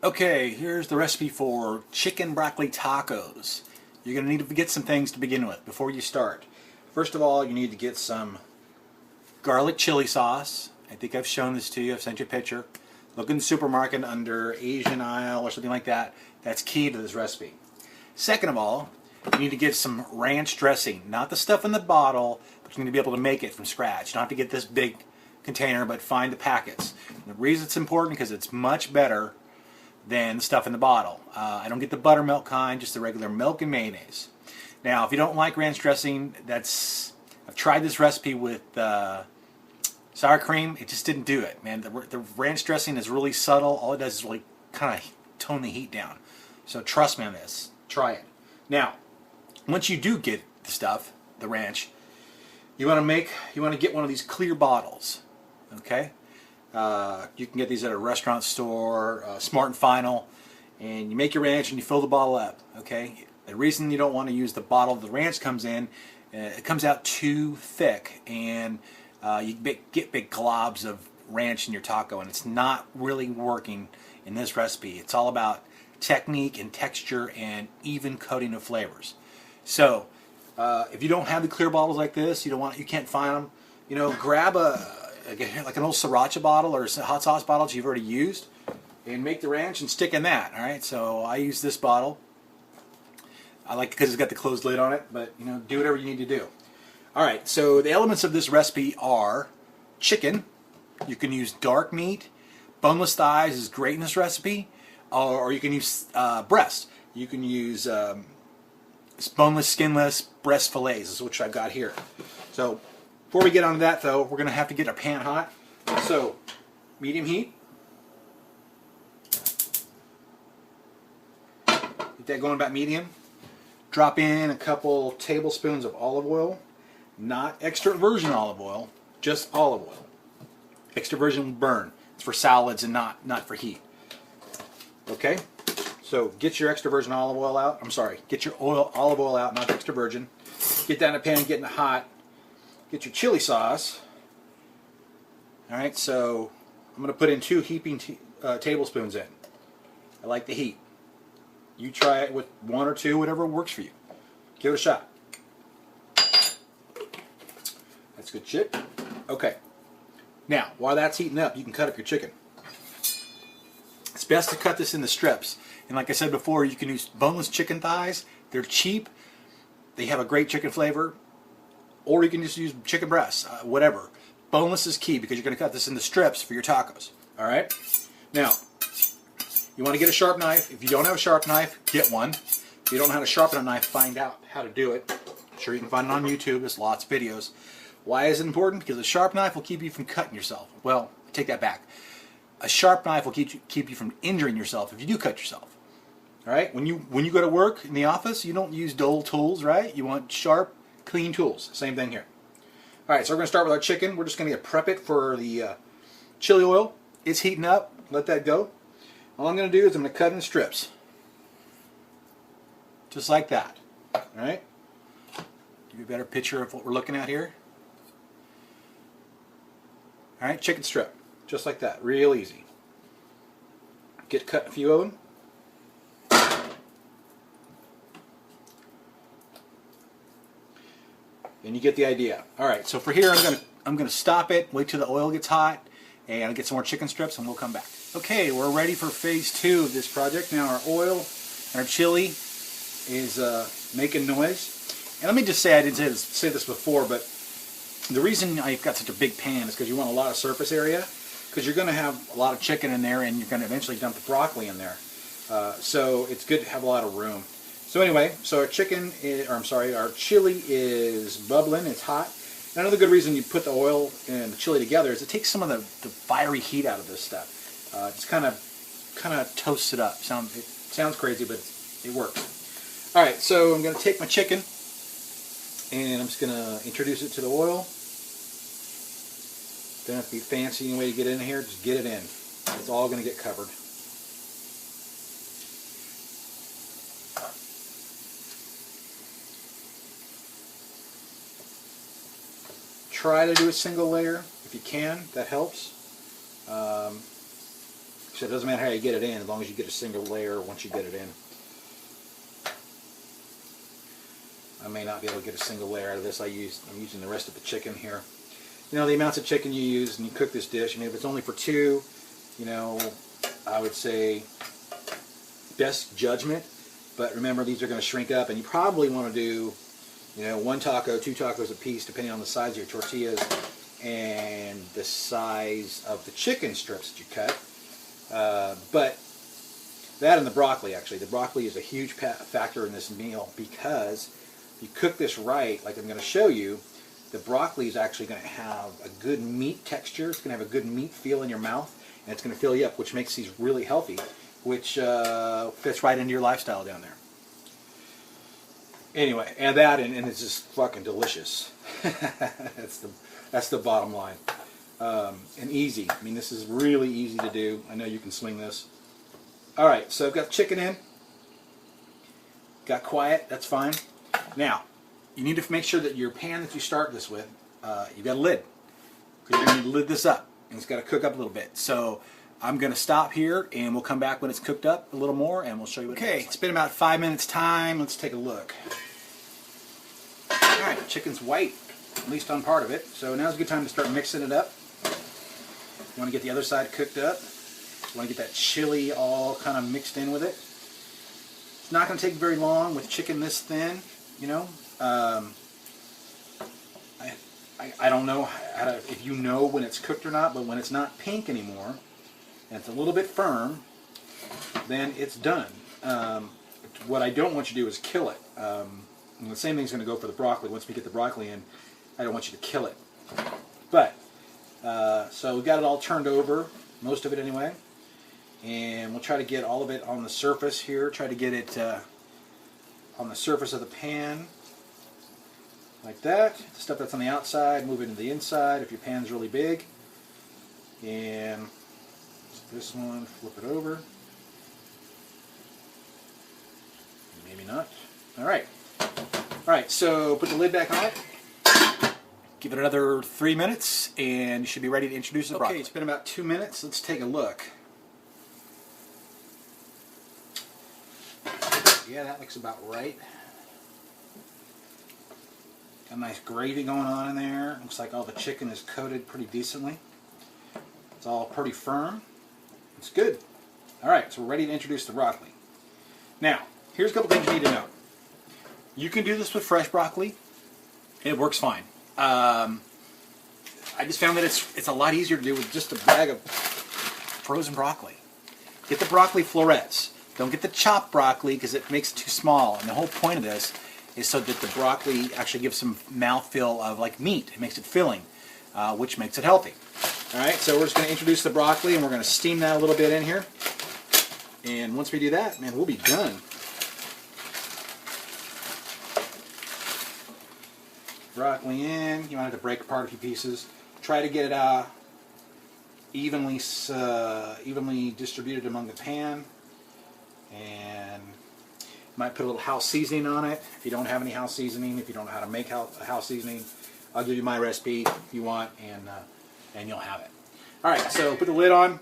Okay, here's the recipe for chicken broccoli tacos. You're going to need to get some things to begin with before you start. First of all, you need to get some garlic chili sauce. I think I've shown this to you. I've sent you a picture. Look in the supermarket under Asian aisle or something like that. That's key to this recipe. Second of all, you need to get some ranch dressing. Not the stuff in the bottle, but you need to be able to make it from scratch. You don't have to get this big container, but find the packets. And the reason it's important because it's much better than the stuff in the bottle. I don't get the buttermilk kind, just the regular milk and mayonnaise. Now, if you don't like ranch dressing, I've tried this recipe with sour cream. It just didn't do it, man. The ranch dressing is really subtle. All it does is really kind of tone the heat down. So trust me on this. Try it. Now, once you do get the stuff, the ranch, you want to get one of these clear bottles, okay? You can get these at a restaurant store, Smart and Final, and you make your ranch and you fill the bottle up, okay? The reason you don't want to use the bottle the ranch comes in, it comes out too thick, and you get big globs of ranch in your taco, and it's not really working in this recipe. It's all about technique and texture and even coating of flavors. So if you don't have the clear bottles like this, you can't find them, grab like an old sriracha bottle or a hot sauce bottle that you've already used and make the ranch and stick in that. Alright, so I use this bottle. I like it because it's got the closed lid on it, but do whatever you need to do. Alright, so the elements of this recipe are chicken. You can use dark meat. Boneless thighs is great in this recipe, or you can use breast. You can use boneless, skinless breast fillets, which I've got here. So before we get on to that, though, we're going to have to get our pan hot. So, medium heat. Get that going about medium. Drop in a couple tablespoons of olive oil. Not extra virgin olive oil, just olive oil. Extra virgin will burn. It's for salads and not for heat. Okay? So, get your extra virgin olive oil out. I'm sorry, get your olive oil out, not extra virgin. Get that in a pan, getting it hot. Get your chili sauce. Alright, so I'm going to put in 2 heaping tablespoons in. I like the heat. You try it with 1 or 2, whatever works for you. Give it a shot. That's good shit. Okay. Now, while that's heating up, you can cut up your chicken. It's best to cut this into strips. And like I said before, you can use boneless chicken thighs. They're cheap. They have a great chicken flavor. Or you can just use chicken breasts, whatever. Boneless is key because you're going to cut this into strips for your tacos. Alright? Now, you want to get a sharp knife. If you don't have a sharp knife, get one. If you don't know how to sharpen a knife, find out how to do it. I'm sure you can find it on YouTube. There's lots of videos. Why is it important? Because a sharp knife will keep you from cutting yourself. Well, take that back. A sharp knife will keep you from injuring yourself if you do cut yourself. Alright? When you go to work in the office, you don't use dull tools, right? You want sharp, clean tools. Same thing here. Alright, so we're going to start with our chicken. We're just going to prep it for the chili oil. It's heating up. Let that go. All I'm going to do is I'm going to cut in strips. Just like that. Alright? Give you a better picture of what we're looking at here. Alright, chicken strip. Just like that. Real easy. Get cut a few of them. And you get the idea. Alright, so for here I'm gonna stop it, wait till the oil gets hot, and I'll get some more chicken strips and we'll come back. Okay, we're ready for phase 2 of this project. Now our oil and our chili is making noise. And let me just say, I didn't say this before, but the reason I've got such a big pan is because you want a lot of surface area, because you're going to have a lot of chicken in there and you're going to eventually dump the broccoli in there. So it's good to have a lot of room. So anyway, so our our chili is bubbling, it's hot. And another good reason you put the oil and the chili together is it takes some of the fiery heat out of this stuff. Just kind of toasts it up. It sounds crazy, but it works. Alright, so I'm going to take my chicken and I'm just going to introduce it to the oil. Don't have to be fancy any way to get in here, just get it in. It's all going to get covered. Try to do a single layer if you can. That helps. So it doesn't matter how you get it in, as long as you get a single layer once you get it in. I may not be able to get a single layer out of this. I'm using the rest of the chicken here. You know, the amounts of chicken you use and you cook this dish, I mean, if it's only for two, you know, I would say best judgment. But remember, these are going to shrink up, and you probably want to do, you know, 1 taco, 2 tacos a piece, depending on the size of your tortillas and the size of the chicken strips that you cut. But that and the broccoli, actually. The broccoli is a huge factor in this meal, because if you cook this right, like I'm going to show you, the broccoli is actually going to have a good meat texture. It's going to have a good meat feel in your mouth, and it's going to fill you up, which makes these really healthy, which fits right into your lifestyle down there. Anyway, add that, and it's just fucking delicious. That's the bottom line. And easy. I mean, this is really easy to do. I know you can swing this. All right, so I've got chicken in. Got quiet. That's fine. Now, you need to make sure that your pan that you start this with, you've got a lid. Because you're going to lid this up, and it's got to cook up a little bit. So I'm going to stop here, and we'll come back when it's cooked up a little more, and we'll show you what it is. Okay, it's been about 5 minutes time. Let's take a look. All right, chicken's white, at least on part of it. So now's a good time to start mixing it up. You want to get the other side cooked up. You want to get that chili all kind of mixed in with it. It's not going to take very long with chicken this thin, you know. I don't know if you know when it's cooked or not, but when it's not pink anymore and it's a little bit firm, then it's done. What I don't want you to do is kill it. And the same thing's going to go for the broccoli. Once we get the broccoli in, I don't want you to kill it. But so we've got it all turned over, most of it anyway, and we'll try to get all of it on the surface here. Try to get it on the surface of the pan, like that. The stuff that's on the outside, move it to the inside if your pan's really big. And this one, flip it over. Maybe not. All right. All right, so put the lid back on it. Give it another 3 minutes, and you should be ready to introduce the broccoli. Okay, it's been about 2 minutes. Let's take a look. Yeah, that looks about right. Got a nice gravy going on in there. Looks like all the chicken is coated pretty decently. It's all pretty firm. It's good. All right, so we're ready to introduce the broccoli. Now, here's a couple things you need to know. You can do this with fresh broccoli. It works fine. I just found that it's a lot easier to do with just a bag of frozen broccoli. Get the broccoli florets. Don't get the chopped broccoli because it makes it too small. And the whole point of this is so that the broccoli actually gives some mouthfeel of like meat. It makes it filling, which makes it healthy. All right, so we're just going to introduce the broccoli, and we're going to steam that a little bit in here. And once we do that, man, we'll be done. Broccoli in. You might have to break apart a few pieces. Try to get it evenly distributed among the pan. And you might put a little house seasoning on it. If you don't have any house seasoning, if you don't know how to make house seasoning, I'll give you my recipe if you want, and you'll have it. All right, so put the lid on.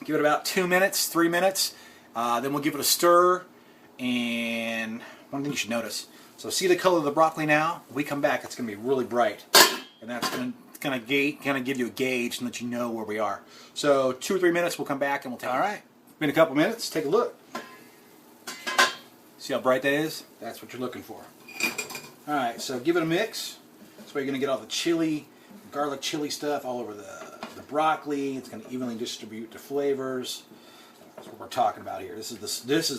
Give it about 2 minutes, 3 minutes. Then we'll give it a stir. And one thing you should notice. So see the color of the broccoli now? When we come back, it's going to be really bright. And that's going to give you a gauge and let you know where we are. So 2 or 3 minutes, we'll come back and we'll take it. All right. It's been a couple minutes. Take a look. See how bright that is? That's what you're looking for. All right, so give it a mix. That's where you're going to get all the chili, garlic chili stuff all over the broccoli. It's going to evenly distribute the flavors. That's what we're talking about here. This is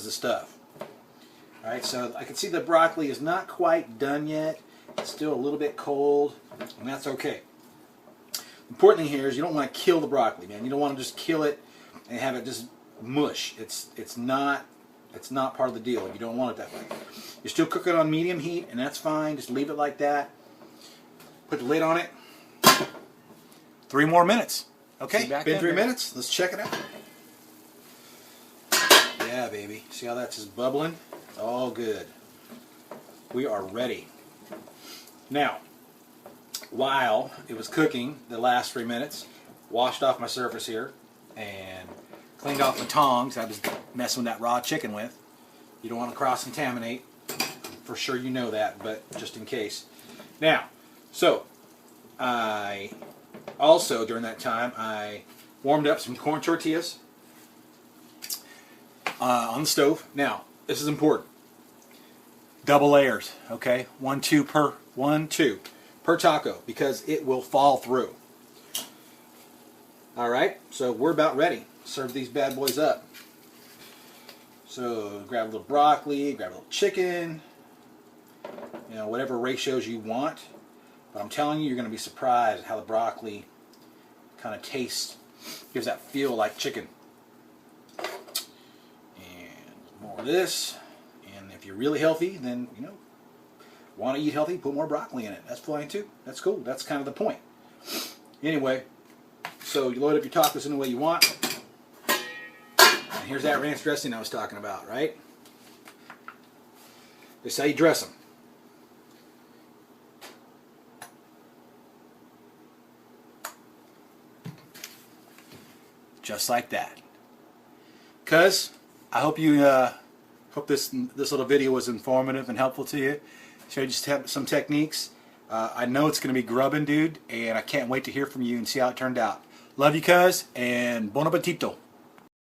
the stuff. All right, so I can see the broccoli is not quite done yet. It's still a little bit cold, and that's okay. The important thing here is you don't want to kill the broccoli, man. You don't want to just kill it and have it just mush. It's not part of the deal. You don't want it that way. You're still cooking on medium heat, and that's fine. Just leave it like that. Put the lid on it. 3 more minutes. Okay, been 3 minutes. Let's check it out. Yeah, baby. See how that's just bubbling? All good. We are ready. Now, while it was cooking the last 3 minutes, washed off my surface here, and cleaned off my tongs I was messing with that raw chicken with. You don't want to cross-contaminate. For sure you know that, but just in case. Now, so I also, during that time, I warmed up some corn tortillas on the stove. Now, this is important. Double layers, okay? 1, 2 per taco, because it will fall through. Alright, so we're about ready. Serve these bad boys up. So grab a little broccoli, grab a little chicken, you know, whatever ratios you want. But I'm telling you, you're going to be surprised at how the broccoli kind of tastes, gives that feel like chicken. And more of this. And if you're really healthy, then, you know, want to eat healthy, put more broccoli in it. That's fine too. That's cool. That's kind of the point. Anyway, so you load up your tacos in the way you want. And here's that ranch dressing I was talking about, right? This is how you dress them. Just like that. Cuz I hope you hope this little video was informative and helpful to you. Showed you some techniques. I know it's going to be grubbing, dude, and I can't wait to hear from you and see how it turned out. Love you, cuz, and bon appetito.